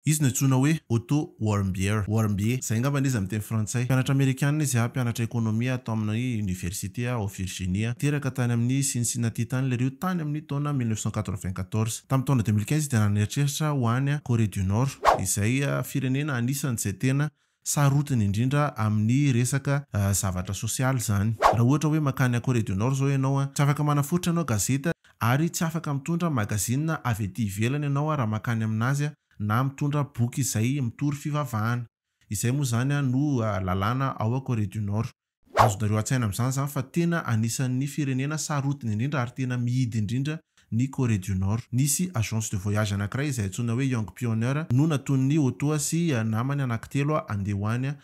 Izy nantsoina hoe Otto Warmbier. Zay angamba izy amin'ny teny frantsay. Mpianatra Amerikana izy mpianatra ekonomia atao amin'ny université au Virginia. Teraka tany amin'ny Cincinnati tany lereo tany amin'ny taona 1994. Tamin'ny taona 2015 izy dia naneritreritsa ho any Corée du Nord. Izay firenena anisan'izay tena sarotiny indrindra amin'ny resaka zavatra sosialy zany. Raha ohatra hoe makany Corée du Nord zao ianao tsy afaka manaforitra ianao gazeta ary tsy afaka mitondra magazine avy aty ivelany ianao raha makany aminazy na mitondra boky izay mitory fivavahana. Izay moa zany no lalàna ao Corée du Nord. Azonareo atsaina amin'izany zany fa tena anisan'ny firenena sarotiny indrindra ary tena mihidy indrindra ny Corée du Nord. Nisy agence de voyage anankiray izay antsoina hoe Young Pioneer no nataon'ny Otto sy namany anankitelo andeha ho any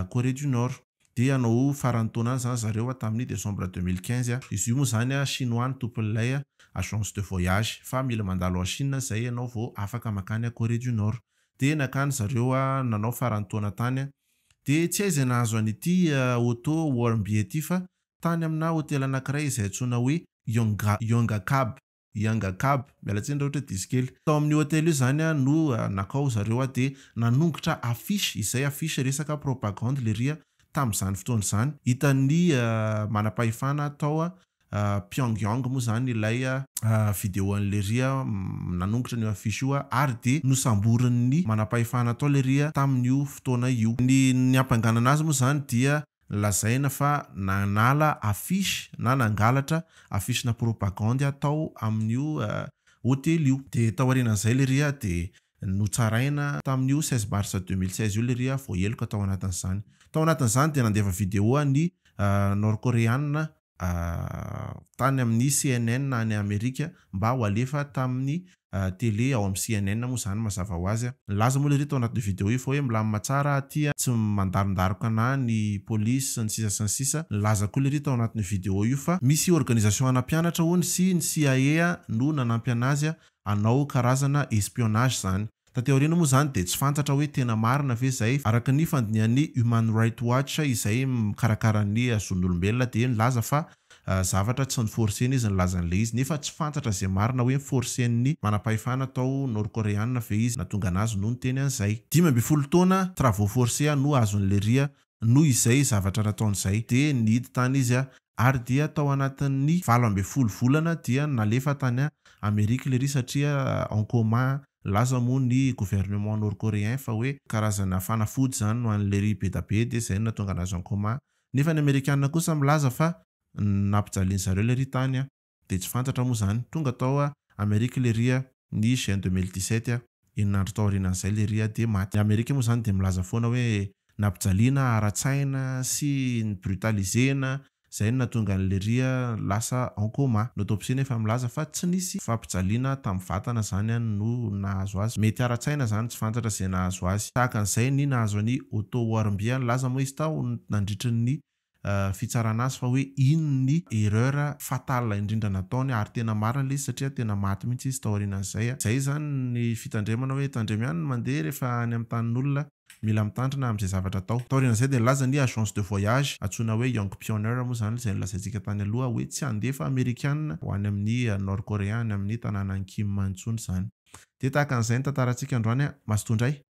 Corée du Nord. Dia anao faran'ny taona zany zareo tamin'ny décembre 2015. Izy io moa zany chinois ny tompon'ilay agence de voyage fa mila mandalo à Chine zay ianao vao afaka makany Corée du Nord. Dia nakany zareo nanao faran'ny taona tany. Dia tsy aiza nahazo an'ity Otto Warmbier ity fa tany amina hôtely anankiray izay antsoina hoe Yangakab, mialatsiny raha ohatra diso kely. Tao amin'ny hôtely io zany no nakao zareo dia nanongotra afisy, izay afisy resaka propagande leria tamin'izany fotoana izany. Hitan'ny manam-pahefana tao Pyongyang moa zany ilay vidéo an'leria nanongotra ny afisy io ary dia nosamborin'ny manam-pahefana tao leria tamin'io fotoana io. Ny ampanganana azy moa zany dia lazaina fa nanala afisy na nangalatra afisy na propagande tao amin'io hôtely io. Dia tao aorianan'izay leria dia notsaraina tamin'io 16 mars 2016 io leria vao heloka tao anatin'izany. Tao anatin'izany dia nandefa vidéo ny nord-coréenne tany amin'ny CNN any Amerika mba ho alefa tamin'ny télé ao amin'ny CNN moa zany mazava ho azy. Laza moa leria tao anatin'ny vidéo io fa hoe milamina tsara aty tsy mandarondaroka na ny polisy ny sisa sy ny sisa. Laza koa leria tao anatin'ny vidéo io fa misy organisation ana mpianatra hono sy ny CIA no nanampy anazy anao karazana espionnage zany. Taty aoriana moa zany dia tsy fantatra hoe tena marina ve zay. Araka ny fandinian'ny Human Rights Watch izay mikarakara ny zon'olombelona dia nilaza fa zavatra tsy niforcena izy nilaza an'ilay izy nefa tsy fantatra zay marina hoe niforcen'ny manam-pahefana tao nord-coréenne ve izy natonga anazy no niteny an'izay. 12 taona travaux forcés no azon'leria no izay zavatra nataon'izay dia nihidy tany izy ary dia tao anatin'ny 12 volana dia nalefa tany Amerika leria satria en commun laza moa ny gouvernement nord-coréen fa hoe karazana fanafody zany no an'lery be da be dia zay natonga anazy en commun. Nefa ny Amerikana kosa milaza fa nampijaliany zareo lery tany dia tsy fantatra moa zany. Tonga tao Amerika leria ny juin 2017 enina tao aorianan'izay leria dia maty. Ny Amerika moa zany dia milaza foana hoe nampijaliana ara-tsaina sy brutalisena zay natonga an'leria lasa en commun. Ny autopsie nefa milaza fa tsy nisy fampijaliana tamin'ny vatana zany no nahazo azy. Mety ara-tsaina zany tsy fantatra zay nahazo azy. Tahaka an'izay ny nahazo any Otto Warmbier laza moa izy tao nandritra ny fitsarana azy fa hoe ino ny erreur fatale indrindra nataony ary tena marina ilay izy satria tena maty mihitsy izy tao aorianan'izay. Zay zany ny fitandremana hoe tandremiana mandeha rehefa any amin'ny tanin'olona mila mitandrina amin'izay zavatra tao. Tao aorian'izay dia nilaza ny agence de voyage antsoina hoe Young Pioneer moa zany izay nilazaintsika tany aloha hoe tsy handefa Amerikana ho any amin'ny nord-coréen amin'ny tanàna Kim intsony zany. Dia tahaka an'izay ny tantarantsika androany masotondray.